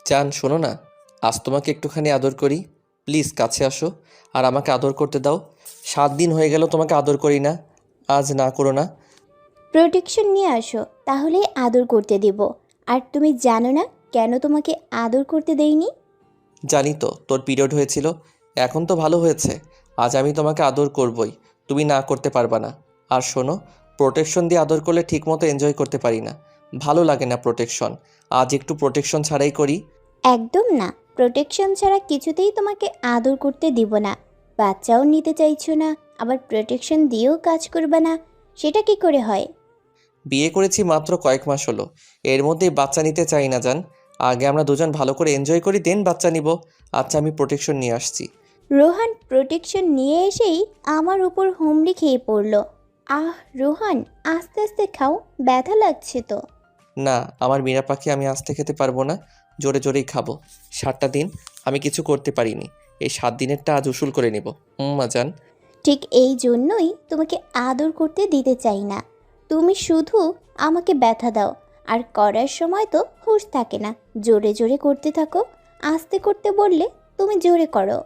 জান শোনো না, আজ তোমাকে একটুখানি আদর করি। প্লিজ কাছে আসো আর আমাকে আদর করতে দাও। 7 দিন হয়ে গেল তোমাকে আদর করি না, আজ না করো না। প্রোটেকশন নিয়ে আসো, তাহলে আদর করতে দেব। আর তুমি জানো না কেন তোমাকে আদর করতে দেইনি? জানি তো তোর পিরিয়ড হয়েছিল, এখন তো ভালো হয়েছে। আজ আমি তোমাকে আদর করবই, তুমি না করতে পারবা না। আর শোনো, প্রোটেকশন দিয়ে আদর করলে ঠিকমতো এনজয় করতে পারি না, ভালো লাগে না প্রোটেকশন। আজ একটু প্রোটেকশন ছাড়াই করি। একদম না, প্রোটেকশন ছাড়া কিছুতেই তোমাকে আদর করতে দিব না। বাচ্চাও নিতে চাইছো না, আবার প্রোটেকশন দিয়েও কাজ করবে না, সেটা কি করে হয়? বিয়ে করেছি মাত্র কয়েক মাস হলো, এর মধ্যেই বাচ্চা নিতে চাই না জান। আগে আমরা দুজন ভালো করে এনজয় করি, দেন বাচ্চা নিব। আচ্ছা আমি প্রোটেকশন নিয়ে আসছি। রোহান প্রোটেকশন নিয়ে এসেই আমার উপর হুমড়ি খেয়ে পড়ল। আহ রোহান, আস্তে আস্তে খাও, ব্যথা লাগছে তো। না, আমার মীরা পাখি, আমি আস্তে খেতে পারবো না, জোরে জোরেই খাবো। 7টা দিন আমি কিছু করতে পারিনি, এই 7 দিনেরটা আজ উসুল করে নিব। জান। ঠিক এই জন্যই তোমাকে আদর করতে দিতে চাই না। তুমি শুধু আমাকে ব্যথা দাও, আর করার সময় তো হুঁশ থাকে না। জোরে জোরে করতে থাকো, আস্তে করতে বললে তুমি জোরে করো।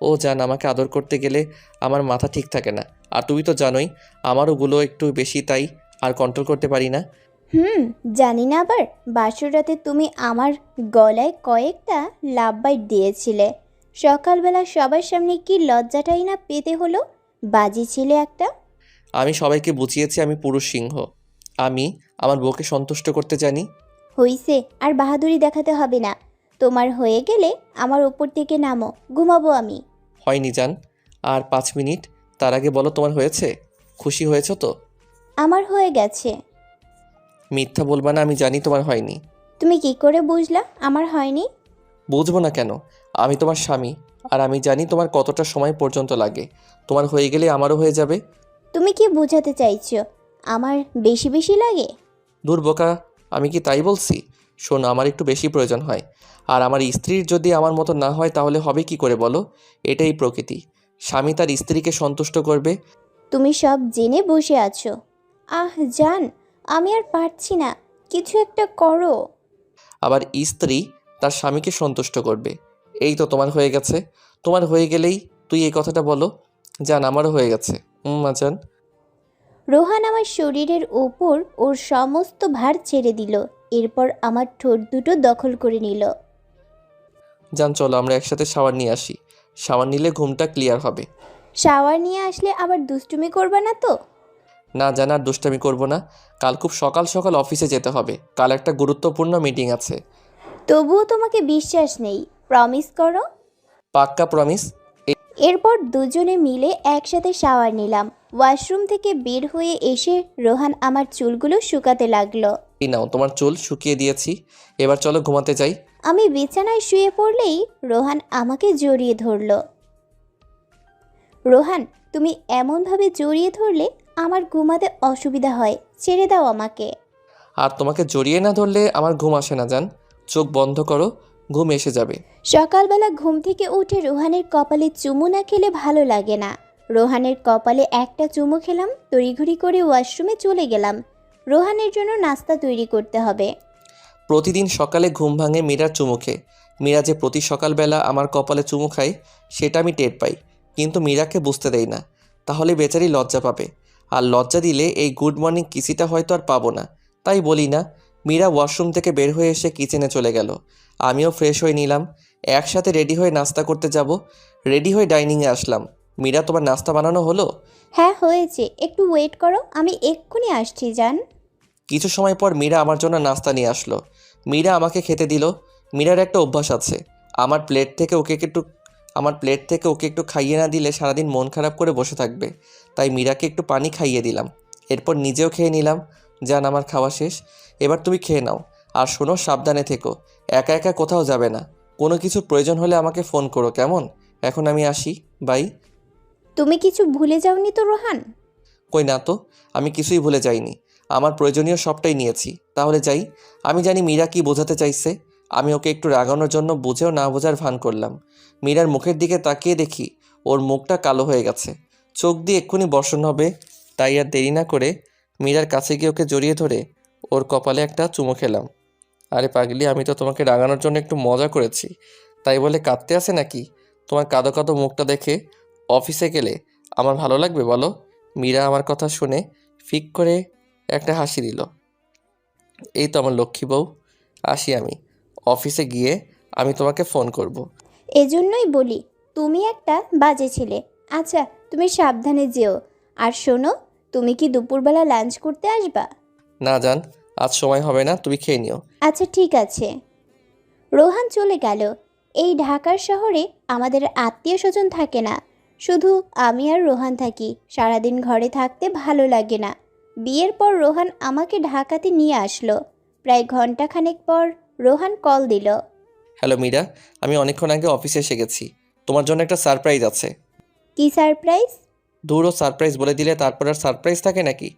ও জান, আমাকে আদর করতে গেলে আমার মাথা ঠিক থাকে না, আর তুমি তো জানোই আমার ওগুলো একটু বেশি, তাই আর কন্ট্রোল করতে পারি না। হুম, জানি না আবার বাসর রাতে তুমি আমার গলায় কয়েকটা লাভ বাইট দিয়েছিলে। সকালবেলা সবার সামনে কি লজ্জাটাই না পেতে হলো। বাজি ছিলে একটা। আমি সবাইকে বুঝিয়েছি আমি পুরুষ সিংহ, আমি আমার বউকে সন্তুষ্ট করতে জানি। হইছে, আর বাহাদুরি দেখাতে হবে না। তোমার হয়ে গেলে আমার ওপর থেকে নামো, ঘুমাবো আমি। হয়নি জান, আর 5 মিনিট, তার আগে বলো তোমার হয়েছে? খুশি হয়েছো তো? আমার হয়ে গেছে। মিথ্যা বলবা না, আমি জানি তোমার হয়নি। তুমি কি করে বুঝলা আমার হয়নি? বুঝবো না কেন, আমি তোমার স্বামী, আর আমি জানি তোমার কতটা সময় পর্যন্ত লাগে। তোমার হয়ে গেলে আমারও হয়ে যাবে। তুমি কি বোঝাতে চাইছো আমার বেশি বেশি লাগে? দূর বোকা, আমি কি তাই বলছি? শোন, আমার একটু বেশি প্রয়োজন হয়, আর আমার স্ত্রীর যদি আমার মতো না হয় তাহলে হবে কি করে বলো? এটাই প্রকৃতি, স্বামী তার স্ত্রীকে সন্তুষ্ট করবে। তুমি সব জেনে বসে আছো। আহ জান, আমি আর পারছি না, কিছু একটা করো। আবার স্ত্রী তার স্বামীকে সন্তুষ্ট করবে। এই তো তোমার হয়ে গেছে, তোমার হয়ে গেলেই তুই এই কথাটা বলো। জান, আমারও হয়ে গেছে। জান। রোহান আমার শরীরের ওপর ওর সমস্ত ভার ছেড়ে দিল। এরপর আমার ঠোঁট দুটো দখল করে নিল। জান চলো আমরা একসাথে শাওয়ার নিয়ে আসি, শাওয়ার নিলে ঘুমটা ক্লিয়ার হবে। শাওয়ার নিয়ে আসলে আবার দুষ্টুমি করবে না তো? না জান, আর দুষ্টামি করবো না। কাল খুব সকাল সকাল অফিসে যেতে হবে, কাল একটা গুরুত্বপূর্ণ মিটিং আছে। তবুও তোমাকে বিশ্বাস নেই, প্রমিস করো। পাক্কা প্রমিস। এরপর দুজনে মিলে একসাথে শাওয়ার নিলাম। ওয়াশরুম থেকে বের হয়ে এসে রোহান আমার চুলগুলো শুকাতে লাগলো। এই নাও তোমার চুল শুকিয়ে দিয়েছি, এবার চলো ঘুমাতে যাই। আমি বিছানায় শুয়ে পড়লেই রোহান আমাকে জড়িয়ে ধরলো। রোহান, তুমি এমনভাবে জড়িয়ে ধরলে আমার ঘুমাতে অসুবিধা হয়, ছেড়ে দাও আমাকে। আর তোমাকে জড়িয়ে না ধরলে আমার ঘুম আসে না জান। চোখ বন্ধ করো, ঘুম এসে যাবে। সকালবেলা ঘুম থেকে উঠে রোহানের কপালে চুমু না খেলে ভালো লাগে না। রোহানের কপালে একটা চুমু খেলাম, তড়িঘড়ি করে ওয়াশরুমে চলে গেলাম। রোহানের জন্য নাস্তা তৈরি করতে হবে। প্রতিদিন সকালে ঘুম ভাঙে মীরার চুমু খেয়ে। মীরা যে প্রতি সকালবেলা আমার কপালে চুমু খায় সেটা আমি টের পাই, কিন্তু মীরাকে বুঝতে দেই না, তাহলে বেচারি লজ্জা পাবে। আর লজ্জা দিলে এই গুড মর্নিং কিসিটা হয়তো আর পাবো না, তাই বলি না। মীরা ওয়াশরুম থেকে বের হয়ে এসে কিচেনে চলে গেল, আমিও ফ্রেশ হয়ে নিলাম। একসাথে রেডি হয়ে নাস্তা করতে যাব। রেডি হয়ে ডাইনিংয়ে আসলাম। মীরা, তোমার নাস্তা বানানো হলো? হ্যাঁ হয়েছে, একটু ওয়েট করো, আমি এক্ষুনি আসছি জান। কিছু সময় পর মীরা আমার জন্য নাস্তা নিয়ে আসলো। মীরা আমাকে খেতে দিল। মীরার একটা অভ্যাস আছে, আমার প্লেট থেকে ওকে একটু আমার প্লেট থেকে ওকে একটু খাইয়ে না দিলে সারাদিন মন খারাপ করে বসে থাকবে। তাই মীরাকে একটু পানি খাইয়ে দিলাম, এরপর নিজেও খেয়ে নিলাম। জান, আমার খাওয়া শেষ, এবার তুমি খেয়ে নাও। আর শোনো, সাবধানে থেকো, একা একা কোথাও যাবে না। কোনো কিছু প্রয়োজন হলে আমাকে ফোন করো, কেমন? এখন আমি আসি, বাই। তুমি কিছু ভুলে যাওনি তো রোহান? কই না তো, আমি কিছুই ভুলে যাইনি, আমার প্রয়োজনীয় সবটাই নিয়েছি। তাহলে যাই। আমি জানি মীরা কি বোঝাতে চাইছে, আমি ওকে একটু রাগানোর জন্য বুঝেও না বোঝার ভান করলাম। মীরার মুখের দিকে তাকিয়ে দেখি ওর মুখটা কালো হয়ে গেছে, চোখ দিয়ে এক্ষুনি বর্ষণ হবে। তাই আর দেরি না করে মীরার কাছে গিয়ে ওকে জড়িয়ে ধরে ওর কপালে একটা চুমু খেলাম। আরে পাগলি, আমি তো তোমাকে রাগানোর জন্য একটু মজা করেছি, তাই বলে কাঁদতে আসে নাকি? তোমার কাঁদো কাঁদো মুখটা দেখে অফিসে গেলে আমার ভালো লাগবে বলো? মীরা আমার কথা শুনে ফিক করে একটা হাসি দিল। এই তো আমার লক্ষ্মী বউ, আসি আমি। অফিসে গিয়ে আমি তোমাকে ফোন করব। এজন্যই বলি তুমি একটা বাজে ছেলে। আচ্ছা, তুমি সাবধানে যেও। আর শোনো, তুমি কি দুপুরবেলা লাঞ্চ করতে আসবা? না জান, আজ সময় হবে না, তুমি খেয়ে নিও। আচ্ছা ঠিক আছে। রোহান চলে গেল। এই ঢাকার শহরে আমাদের আত্মীয় স্বজন থাকে না, শুধু আমি আর রোহান থাকি। সারাদিন ঘরে থাকতে ভালো লাগে না। বিয়ের পর রোহান আমাকে ঢাকাতে নিয়ে আসলো। প্রায় ঘন্টাখানেক পর রোহান কল দিল। হ্যালো মীরা, আমি অনেকক্ষণ আগে অফিসে এসে গেছি। তোমার জন্য একটা সারপ্রাইজ আছে। কি সারপ্রাইজ? দূরও সারপ্রাইজ বলে দিলে তারপর আর সারপ্রাইজ থাকে নাকি?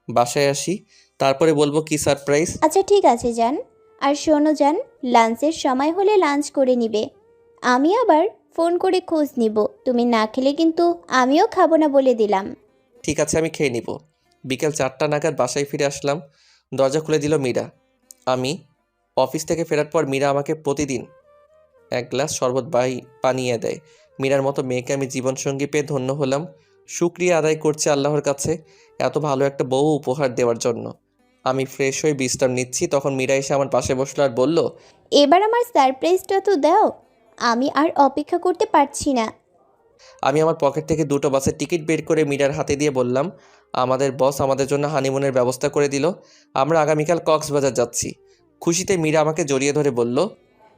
বাসায় আসি, তারপরে বলবো কি সারপ্রাইজ। আচ্ছা ঠিক আছে যান। আর শোনো যান, লাঞ্চের সময় হলে লাঞ্চ করে নিবে। আমি আবার ফোন করে খোঁজ নিব। তুমি না খেলে কিন্তু আমিও খাবো না বলে দিলাম। ঠিক আছে, আমি খেয়ে নিব। বিকেল 4টা নাগাদ বাসায় ফিরে আসলাম। দরজা খুলে দিল মীরা। আমি অফিস থেকে ফেরার পর মীরা আমাকে প্রতিদিন এক গ্লাস শরবত বানিয়ে দেয়। মীরার মতো মেয়েকে আমি জীবনসঙ্গী পেয়ে ধন্য হলাম। শুকরিয়া আদায় করছি আল্লাহর কাছে এত ভালো একটা বউ উপহার দেওয়ার জন্য। আমি ফ্রেশ হয়ে বিশ্রাম নিচ্ছি, তখন মীরা এসে আমার পাশে বসলো আর বলল, এবার আমার সারপ্রাইজটা তো দাও। আমি আর অপেক্ষা করতে পারছি না। আমি আমার পকেট থেকে 2টো বাসের টিকিট বের করে মীরার হাতে দিয়ে বললাম, আমাদের বস আমাদের জন্য হানিমুনের ব্যবস্থা করে দিল। আমরা আগামীকাল কক্সবাজার যাচ্ছি। খুশিতে মীরা আমাকে জড়িয়ে ধরে বলল,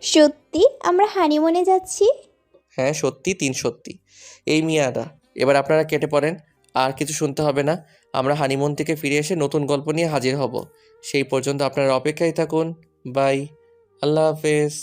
সত্যি আমরা হানিমুনে যাচ্ছি? হ্যাঁ সত্যি, 3 সত্যি। এই মিয়ারা, এবার আপনারা কেটে পড়েন। আর কিছু শুনতে হবে না। আমরা হানিমুন থেকে ফিরে এসে নতুন গল্প নিয়ে হাজির হব। সেই পর্যন্ত আপনারা অপেক্ষায় থাকুন। বাই। আল্লাহ হাফেজ।